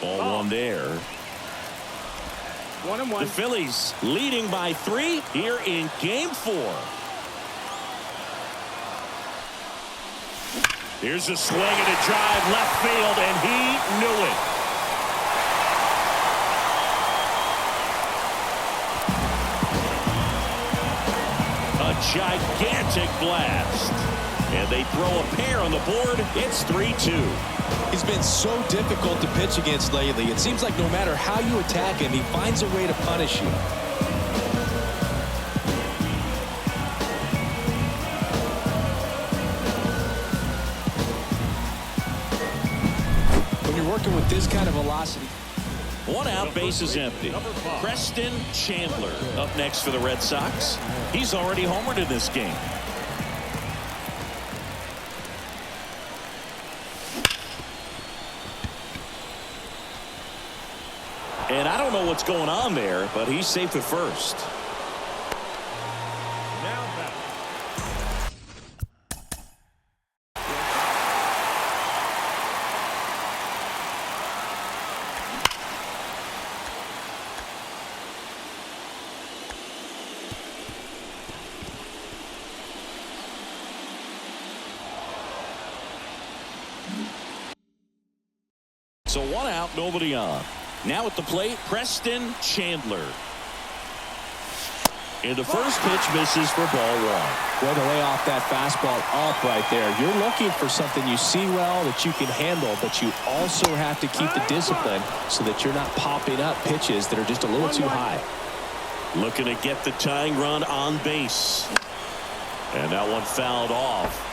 Ball one there. 1-1. The Phillies leading by 3 here in Game 4. Here's a swing and a drive left field, and he knew it. A gigantic blast. And they throw a pair on the board. It's 3-2. He's been so difficult to pitch against lately. It seems like no matter how you attack him, he finds a way to punish you. When you're working with this kind of velocity. 1 out, base is empty. Preston Chandler up next for the Red Sox. He's already homered in this game. And I don't know what's going on there, but he's safe at first. So 1 out, nobody on. Now at the plate, Preston Chandler. And the first pitch misses for ball 1. Way to lay off that fastball up right there. You're looking for something you see well that you can handle, but you also have to keep the discipline so that you're not popping up pitches that are just a little too high. Looking to get the tying run on base. And that one fouled off.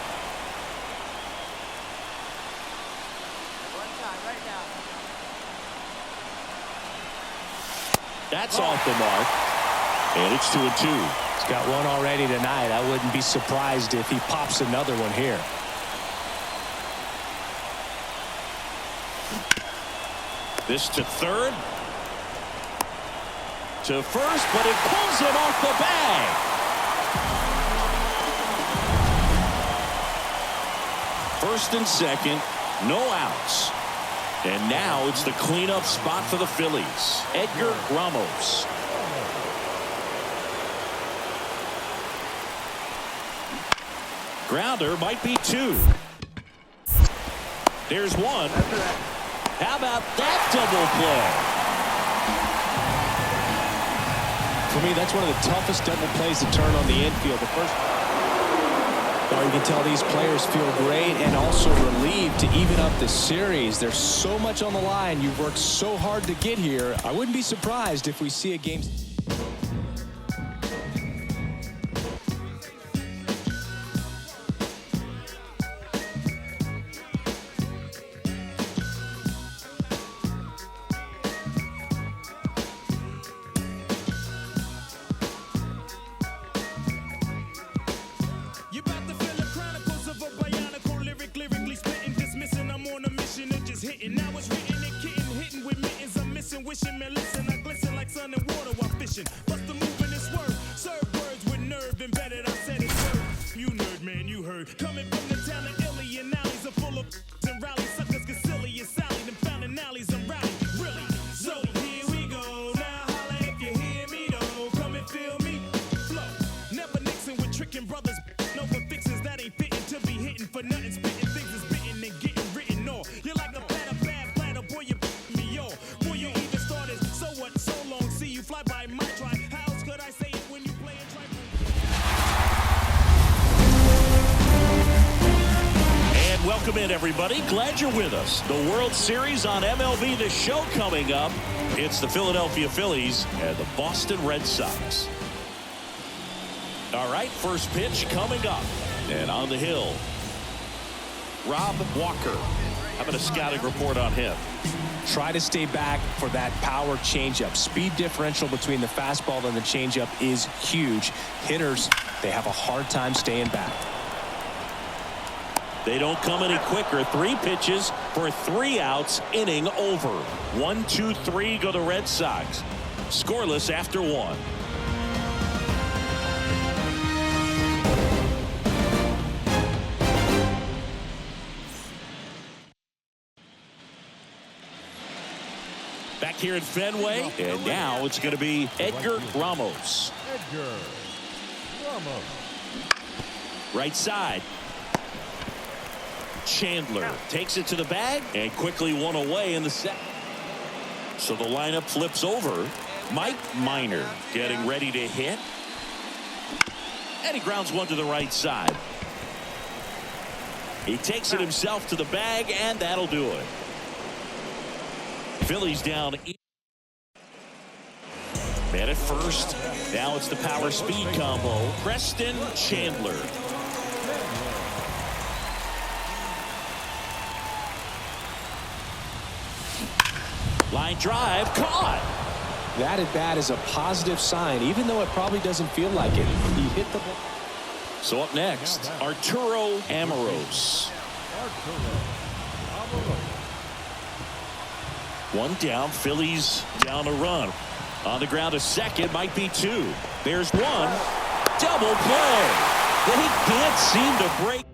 That's off the mark. And it's 2-2. He's got one already tonight. I wouldn't be surprised if he pops another one here. This to third. To first, but it pulls him off the bag. First and second, no outs. And now it's the cleanup spot for the Phillies. Edgar Ramos. Grounder might be 2. There's 1. How about that double play? For me, that's one of the toughest double plays to turn on the infield. The first. You can tell these players feel great and also relieved to even up the series. There's so much on the line. You've worked so hard to get here. I wouldn't be surprised if we see a game. Wishing, man, listen, I glisten like sun and water while fishing. Bust the move in this word. Serve words with nerve embedded. I said it, sir. You nerd, man, you heard. Coming from the town of Illy and alleys are full of and rally suckers get silly and Sally. Them found alleys and rally. Really? So here we go. Now holla if you hear me, though. Come and feel me. Flow. Never mixing with tricking brothers. No for fixins that ain't fitting to be hitting for nothing. Spitting things is bitten and getting written off. You're like a platter, bad platter. Boy, you me off. Boy, you even started. So what? So long. See you fly by my try. How else could I say it when you play and try? And welcome in, everybody. Glad you're with us. The World Series on MLB The Show coming up. It's the Philadelphia Phillies and the Boston Red Sox. All right, first pitch coming up. And on the hill, Rob Walker. How about a scouting report on him? Try to stay back for that power changeup. Speed differential between the fastball and the changeup is huge. Hitters, they have a hard time staying back. They don't come any quicker. 3 pitches for 3 outs, inning over. 1, 2, 3 go the Red Sox. Scoreless after 1. back here at Fenway, and now it's going to be Edgar Ramos. Edgar Ramos. Right side. Chandler takes it to the bag and quickly one away in the set. So the lineup flips over. Mike Minor getting ready to hit. And he grounds one to the right side. He takes it himself to the bag, and that'll do it. Phillies down. Man at first. Now it's the power speed combo. Preston Chandler. Line drive caught. That at bat is a positive sign, even though it probably doesn't feel like it. He hit the ball. So up next, Arturo Amaros. One down, Phillies down a run. On the ground, a second, might be two. There's one. Double play. They can't seem to break.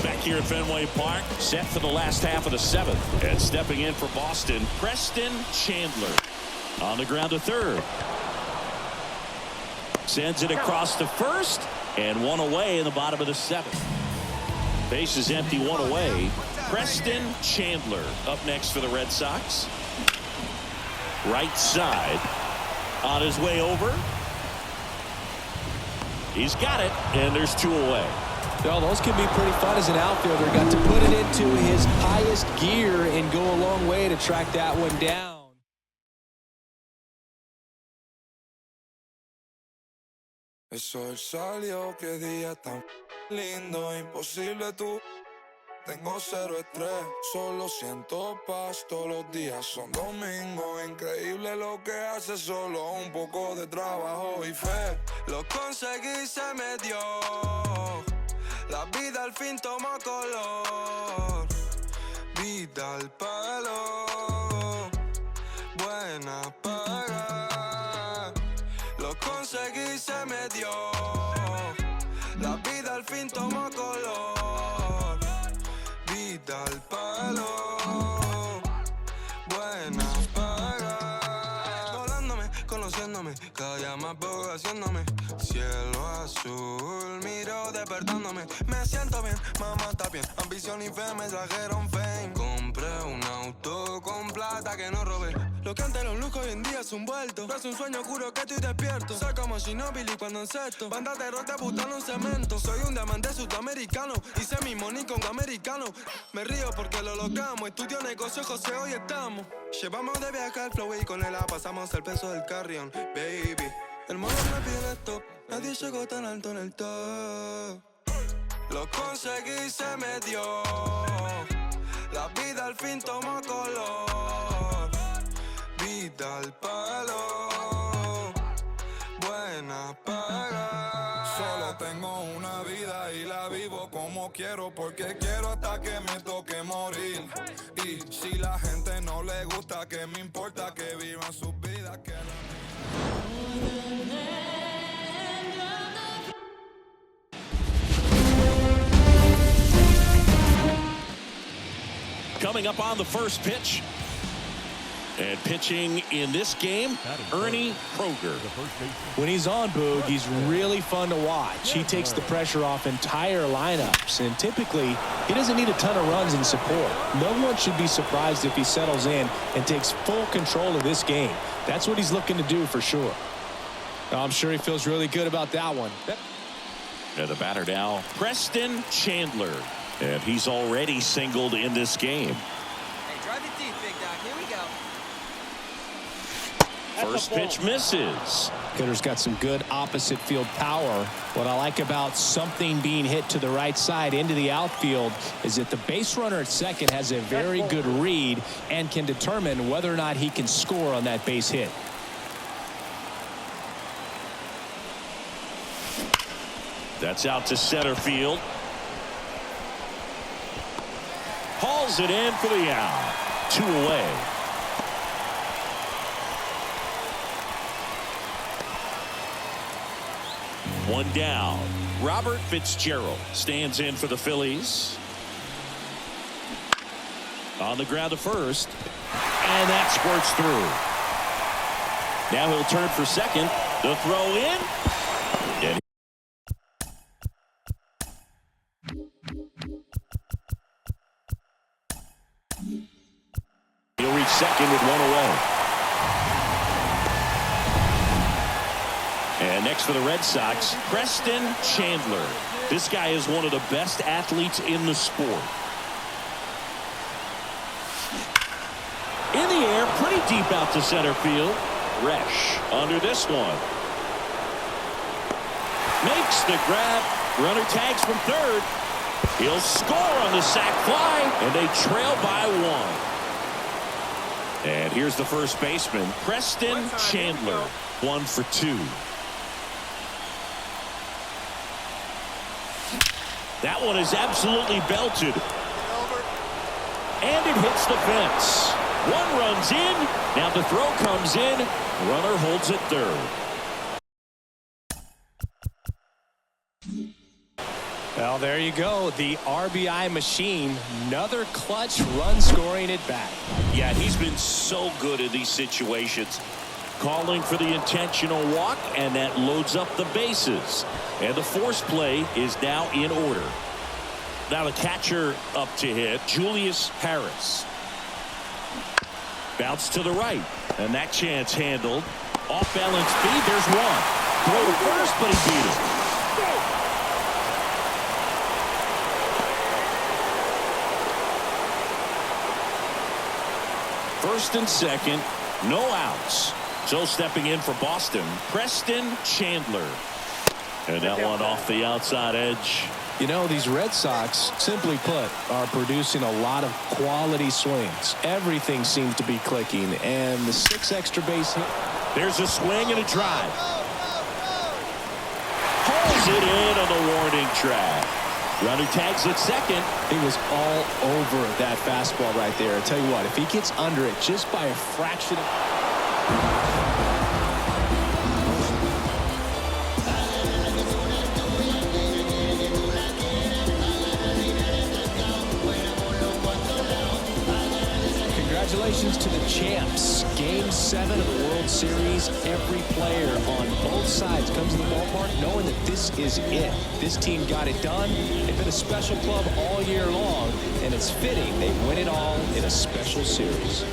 Back here at Fenway Park, set for the last half of the seventh. And stepping in for Boston, Preston Chandler. On the ground to third. Sends it across to first, and one away in the bottom of the seventh. Base is empty, one away. Preston Chandler up next for the Red Sox. Right side. On his way over. He's got it, and there's two away. Well, those can be pretty fun as an outfielder. Got to put it into his highest gear and go a long way to track that one down. El sol salió, qué día tan lindo, imposible tú. Tengo cero estrés, solo siento paz. Todos los días son domingo, increíble lo que hace, solo un poco de trabajo y fe. Lo conseguí, se me dio. La vida al fin tomó color. Vida al palo, buena paga. Lo conseguí, se me dio. La vida al fin tomó color. Vida al palo, buena paga. Volándome, conociéndome, cada día más veo haciéndome. Cielo azul, miro despertándome. Me siento bien, mamá está bien. Ambición y fe me trajeron fame. Compré un auto con plata que no robé. Lo que antes era un lujo hoy en día es un vuelto. No es un sueño, juro que estoy despierto. Soy como Ginóbili cuando encesto. Banda de rock debutando en cemento. Soy un diamante sudamericano. Hice mi money con americano. Me río porque lo logramos. Estudio negocio, José, hoy estamos. Llevamos de viaje al flow y con él pasamos el peso del carrión. Baby, el mono me pide el stop. Nadie llegó tan alto en el top. Lo conseguí, se me dio. La vida al fin tomó color. Vida al palo, buena paga. Solo tengo una vida y la vivo como quiero, porque quiero hasta que me toque morir. Y si la gente no le gusta, que me importa que vivan sus vidas. Que Coming up on the first pitch. And pitching in this game, Ernie Kroger. When he's on, Boog, he's really fun to watch. He takes the pressure off entire lineups, and typically he doesn't need a ton of runs in support. No one should be surprised if he settles in and takes full control of this game. That's what he's looking to do for sure. I'm sure he feels really good about that one. And the batter now, Preston Chandler. And he's already singled in this game. Hey, drive it deep, big dog. Here we go. First pitch misses. Hitter's got some good opposite field power. What I like about something being hit to the right side into the outfield is that the base runner at second has a very good read and can determine whether or not he can score on that base hit. That's out to center field. Hauls it in for the out. Two away. One down. Robert Fitzgerald stands in for the Phillies. On the ground to first. And that squirts through. Now he'll turn for second. The throw in. And he'll reach second with one away. And next for the Red Sox, Preston Chandler. This guy is one of the best athletes in the sport. In the air, pretty deep out to center field. Resch under this one. Makes the grab. Runner tags from third. He'll score on the sac fly, and they trail by one. And here's the first baseman, Preston Chandler. 1 for 2. That one is absolutely belted. And it hits the fence. One runs in. Now the throw comes in. Runner holds it third. Well, there you go. The RBI machine. Another clutch run scoring at bat. Yeah, he's been so good in these situations. Calling for the intentional walk, and that loads up the bases. And the force play is now in order. Now the catcher up to hit, Julius Harris. Bounce to the right, and that chance handled. Off balance feed, there's one. Throw to first, but he beat it. First and second, no outs. So stepping in for Boston, Preston Chandler. And that one off the outside edge. You know, these Red Sox, simply put, are producing a lot of quality swings. Everything seems to be clicking, and the 6 extra base hit. There's a swing and a drive. Pulls it in on the warning track. Runner tags at second. He was all over that fastball right there. I tell you what, if he gets under it just by a fraction of... Congratulations to the champs. Game 7 of the World Series. Every player on both sides comes to the ballpark knowing that this is it. This team got it done. They've been a special club all year long, and it's fitting they win it all in a special series.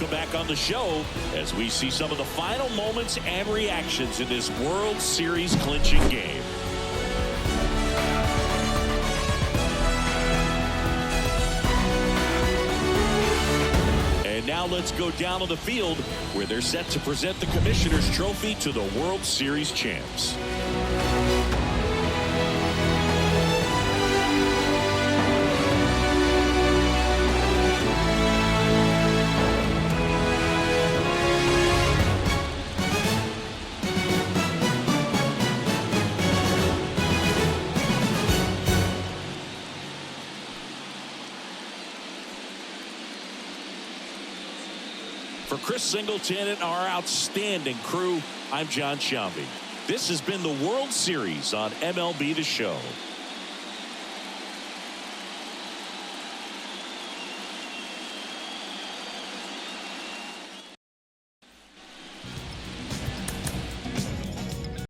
Back on the show as we see some of the final moments and reactions in this World Series clinching game. And now let's go down on the field where they're set to present the Commissioner's Trophy to the World Series champs. For Chris Singleton and our outstanding crew, I'm John Sciambi. This has been the World Series on MLB The Show.